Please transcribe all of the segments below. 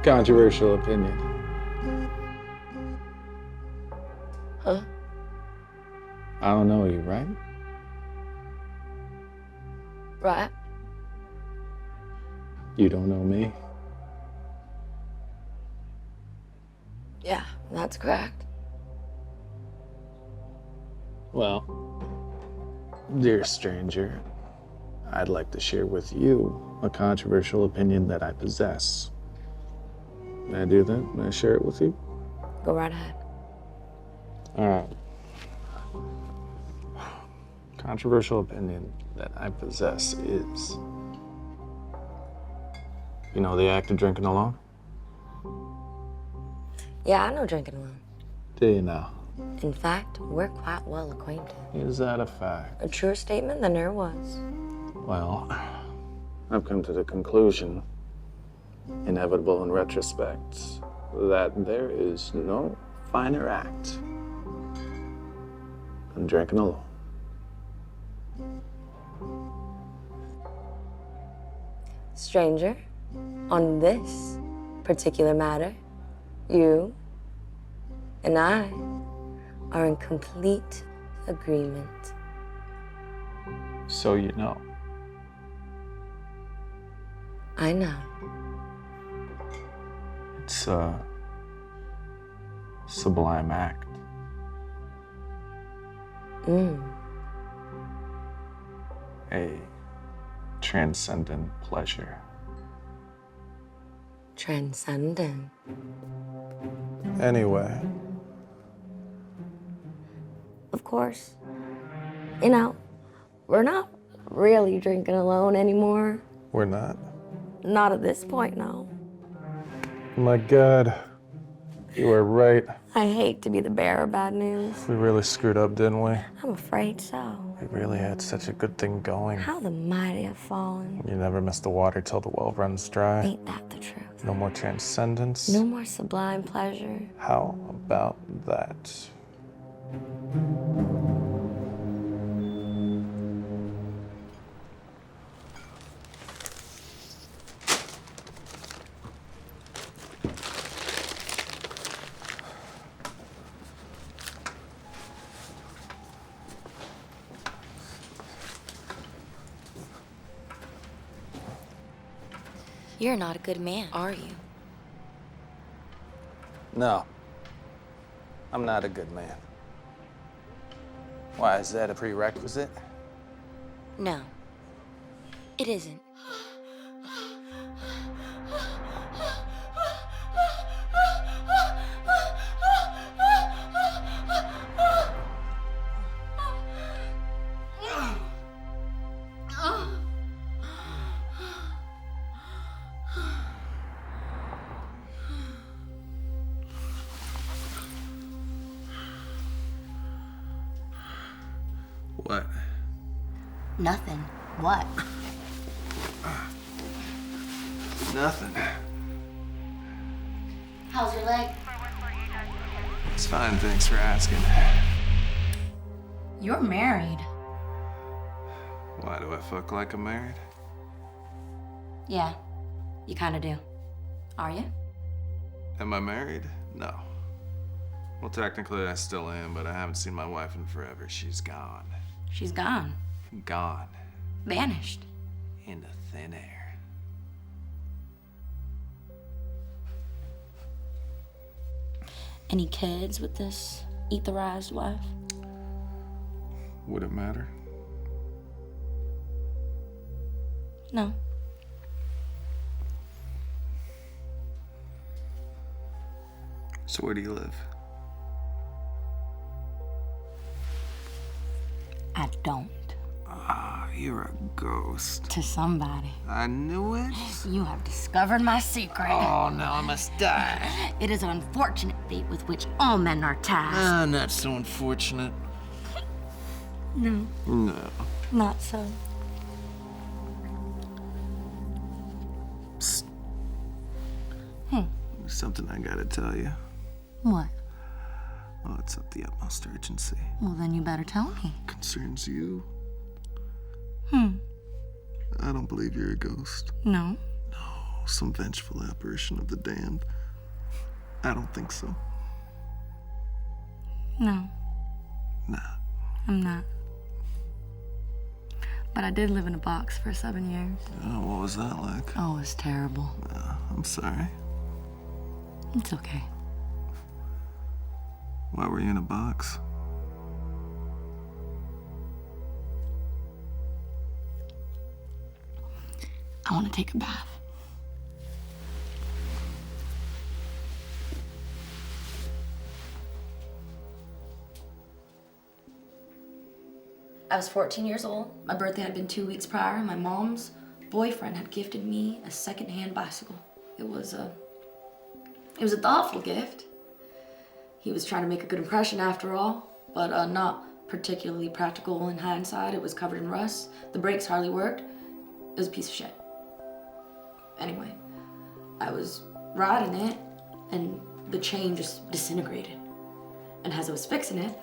Controversial opinion. Huh? I don't know you, right? Right. You don't know me? Yeah, that's correct. Well, dear stranger, I'd like to share with you a controversial opinion that I possess. May I do that? May I share it with you? Go right ahead. All right. Controversial opinion that I possess is, you know the act of drinking alone? Yeah, I know drinking alone. Do you now? In fact, we're quite well acquainted. Is that a fact? A truer statement than there was. Well, I've come to the conclusion, inevitable in retrospect, that there is no finer act than drinking alone. Stranger, on this particular matter, you and I are in complete agreement. So you know. I know. It's a sublime act. A transcendent pleasure. Transcendent. Anyway. Of course. You know, we're not really drinking alone anymore. We're not? Not at this point, no. My God, you were right. I hate to be the bearer of bad news. We really screwed up, didn't we? I'm afraid so. We really had such a good thing going. How the mighty have fallen. You never miss the water till the well runs dry. Ain't that the truth? No more transcendence. No more sublime pleasure. How about that? You're not a good man, are you? No, I'm not a good man. Why, is that a prerequisite? No, it isn't. What? Nothing. What? Nothing. How's your leg? It's fine, thanks for asking. You're married. Why do I fuck like I'm married? Yeah, you kind of do. Are you? Am I married? No. Well, technically I still am, but I haven't seen my wife in forever. She's gone. She's gone. Gone. Vanished. Into thin air. Any kids with this etherized wife? Would it matter? No. So where do you live? I don't. Ah, you're a ghost. To somebody. I knew it. You have discovered my secret. Oh, now I must die. It is an unfortunate fate with which all men are tasked. Ah, not so unfortunate. No, No. not so. Psst. There's something I gotta tell you. What? Oh, it's of the utmost urgency. Well, then you better tell me. concerns you. Hmm. I don't believe you're a ghost. No. No, some vengeful apparition of the damned. I don't think so. No, Nah. I'm not. But I did live in a box for 7 years. Oh, what was that like? Oh, it was terrible. I'm sorry. It's okay. Why were you in a box? I want to take a bath. I was 14 years old. My birthday had been 2 weeks prior, and my mom's boyfriend had gifted me a second-hand bicycle. It was a thoughtful gift. He was trying to make a good impression after all, but not particularly practical in hindsight. It was covered in rust. The brakes hardly worked. It was a piece of shit. Anyway, I was riding it, and the chain just disintegrated. And as I was fixing it,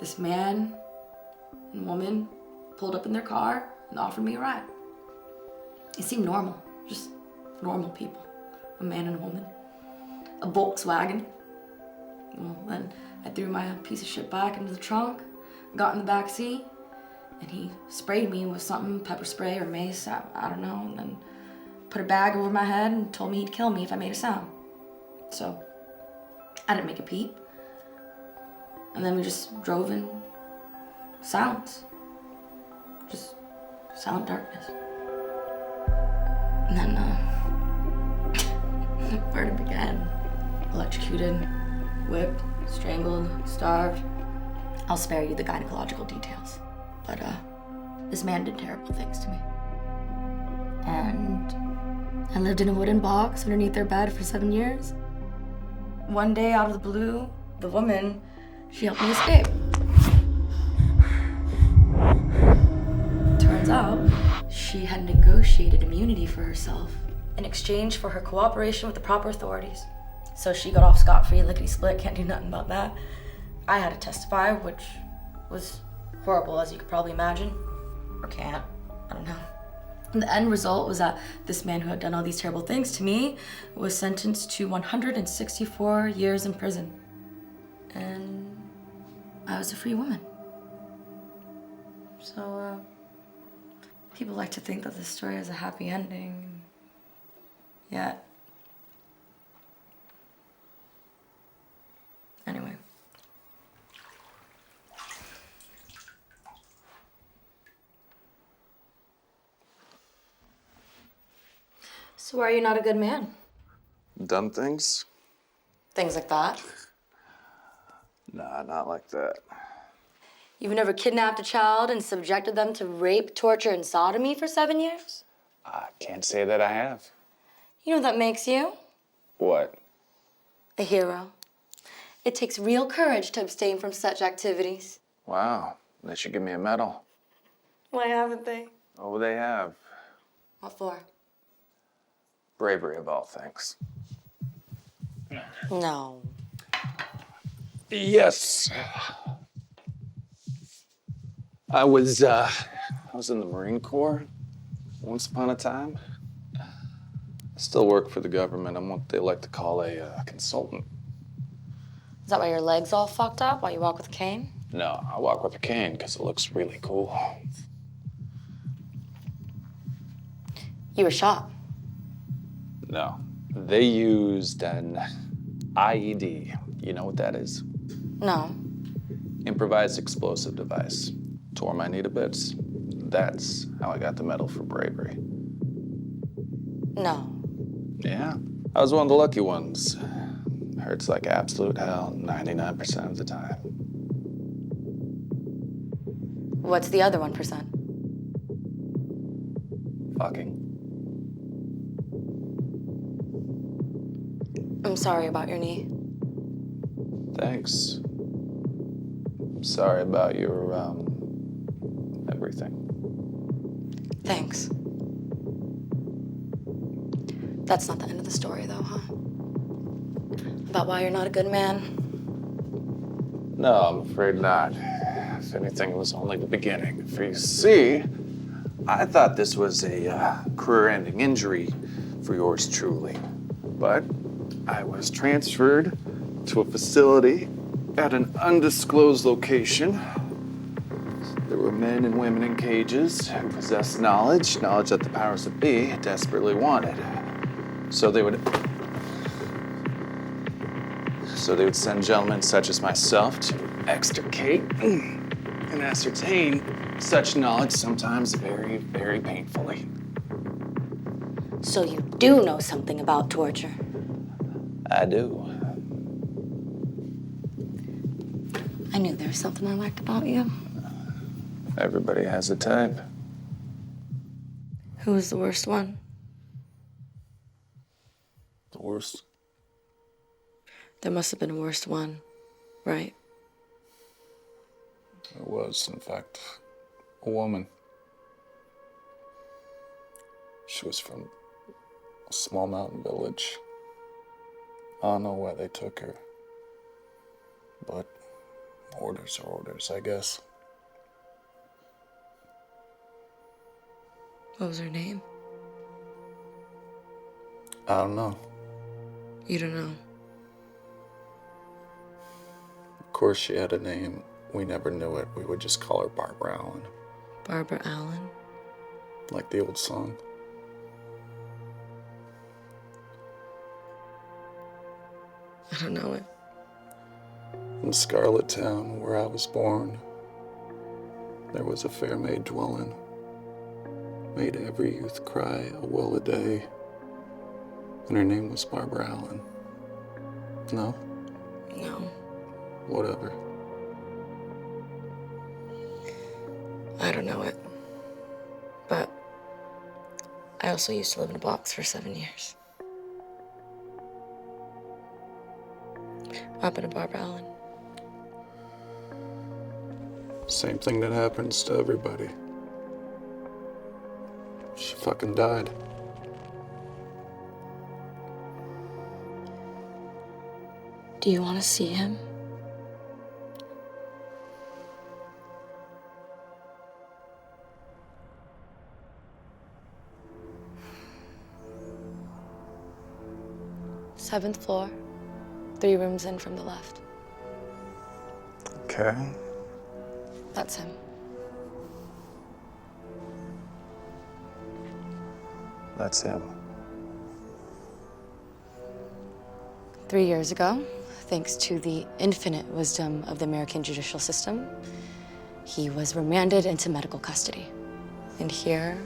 this man and woman pulled up in their car and offered me a ride. It seemed normal, just normal people. A man and a woman. A Volkswagen. Well, then I threw my piece of shit bike into the trunk, got in the back seat, and he sprayed me with something, pepper spray or mace, I don't know, and then put a bag over my head and told me he'd kill me if I made a sound. So, I didn't make a peep. And then we just drove in silence. Just silent darkness. And then, the murder began. Electrocuted, whipped, strangled, starved. I'll spare you the gynecological details. But, this man did terrible things to me. And I lived in a wooden box underneath their bed for 7 years. One day, out of the blue, the woman, she helped me escape. Turns out, she had negotiated immunity for herself in exchange for her cooperation with the proper authorities. So she got off scot-free, lickety-split, can't do nothing about that. I had to testify, which was horrible, as you could probably imagine. Or can't, I don't know. And the end result was that this man who had done all these terrible things to me was sentenced to 164 years in prison. And I was a free woman. So, people like to think that this story has a happy ending. Yet. Anyway. So are you not a good man? Done things? Things like that? Nah, not like that. You've never kidnapped a child and subjected them to rape, torture, and sodomy for 7 years? I can't say that I have. You know what that makes you? What? A hero. It takes real courage to abstain from such activities. Wow, they should give me a medal. Why haven't they? Oh, they have. What for? Bravery of all things. No. Yes. I was in the Marine Corps once upon a time. I still work for the government. I'm what they like to call a consultant. Is that why your leg's all fucked up while you walk with a cane? No, I walk with a cane because it looks really cool. You were shot. No, they used an IED. You know what that is? No. Improvised explosive device. Tore my knee to bits. That's how I got the medal for bravery. No. Yeah, I was one of the lucky ones. Hurts like absolute hell 99% of the time. What's the other 1%? Fucking. I'm sorry about your knee. Thanks. Sorry about your, everything. Thanks. That's not the end of the story, though, huh? About why you're not a good man? No, I'm afraid not. If anything, it was only the beginning. For you see, I thought this was a career-ending injury for yours truly. But I was transferred to a facility at an undisclosed location. There were men and women in cages who possessed knowledge that the powers that be desperately wanted. So they would send gentlemen such as myself to extricate and ascertain such knowledge, sometimes very, very painfully. So you do know something about torture? I do. I knew there was something I liked about you. Everybody has a type. Who was the worst one? The worst. There must have been a worst one, right? There was, in fact, a woman. She was from a small mountain village. I don't know why they took her. But orders are orders, I guess. What was her name? I don't know. You don't know. Of course she had a name. We never knew it. We would just call her Barbara Allen. Barbara Allen? Like the old song. I don't know it. In Scarlet Town, where I was born, there was a fair maid dwelling. Made every youth cry a will a day. And her name was Barbara Allen. No? No. Whatever. I don't know it. But I also used to live in a box for 7 years. What happened to Barbara Allen? Same thing that happens to everybody. She fucking died. Do you want to see him? Seventh floor, 3 rooms in from the left. Okay. That's him. That's him. 3 years ago, thanks to the infinite wisdom of the American judicial system, he was remanded into medical custody. And here,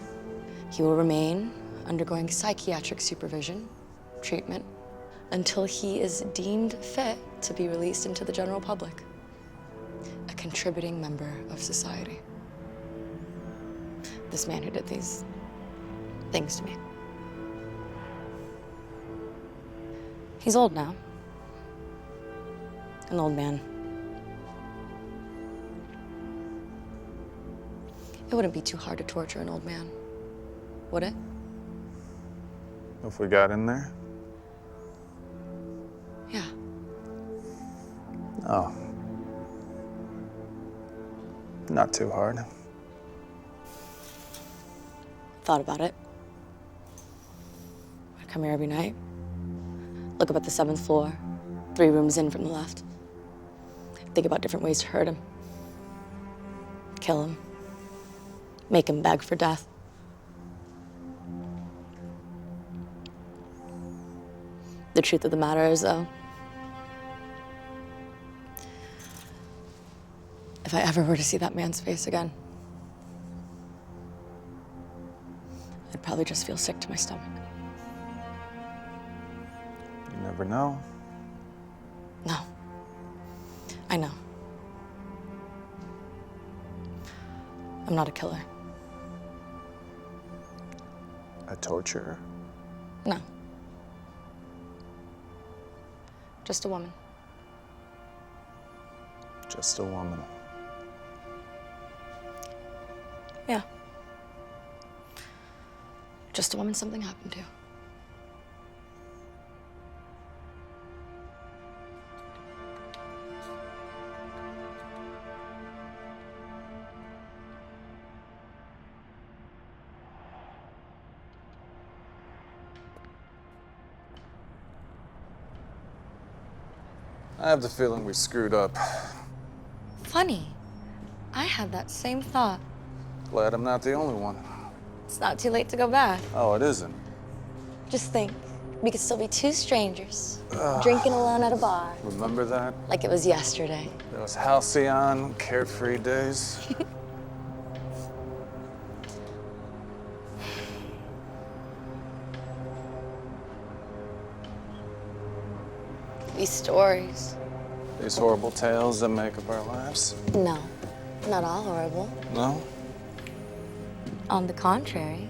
he will remain undergoing psychiatric supervision, treatment, until he is deemed fit to be released into the general public, a contributing member of society. This man who did these things to me. He's old now. An old man. It wouldn't be too hard to torture an old man, would it? If we got in there? Yeah. Oh. Not too hard. Thought about it. I come here every night. Look up at the 7th floor, 3 rooms in from the left. Think about different ways to hurt him. Kill him. Make him beg for death. The truth of the matter is, though, if I ever were to see that man's face again, I'd probably just feel sick to my stomach. You never know. No. I know. I'm not a killer. A torturer? No. Just a woman. Just a woman. Yeah. Just a woman something happened to. I have the feeling we screwed up. Funny. I had that same thought. Glad I'm not the only one. It's not too late to go back. Oh, it isn't. Just think, we could still be two strangers, drinking alone at a bar, Remember that? like it was yesterday. Those halcyon, carefree days. These stories. These horrible tales that make up our lives. No, not all horrible. No? On the contrary,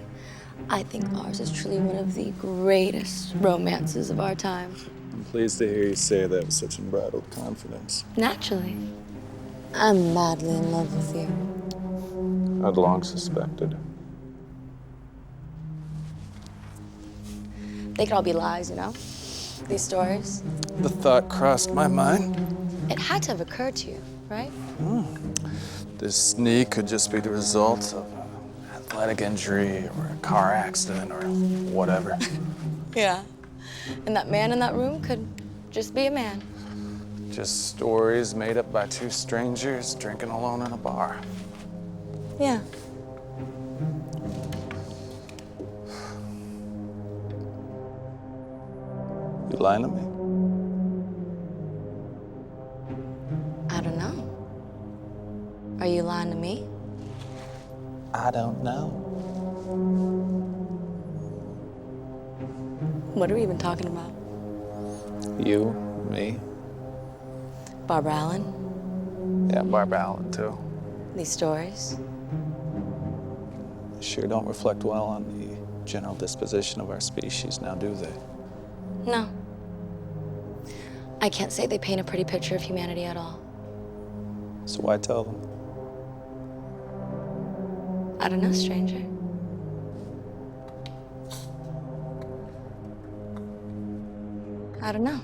I think ours is truly one of the greatest romances of our time. I'm pleased to hear you say that with such unbridled confidence. Naturally. I'm madly in love with you. I'd long suspected. They could all be lies, you know? These stories. The thought crossed my mind. It had to have occurred to you, right? This sneak could just be the result of an athletic injury or a car accident or whatever. Yeah. And that man in that room could just be a man. Just stories made up by two strangers drinking alone in a bar. Yeah. You lying to me? I don't know. Are you lying to me? I don't know. What are we even talking about? You, me, Barbara Allen? yeah, Barbara Allen too. These stories? Sure don't reflect well on the general disposition of our species now, do they? No. I can't say they paint a pretty picture of humanity at all. So why tell them? I don't know, stranger. I don't know.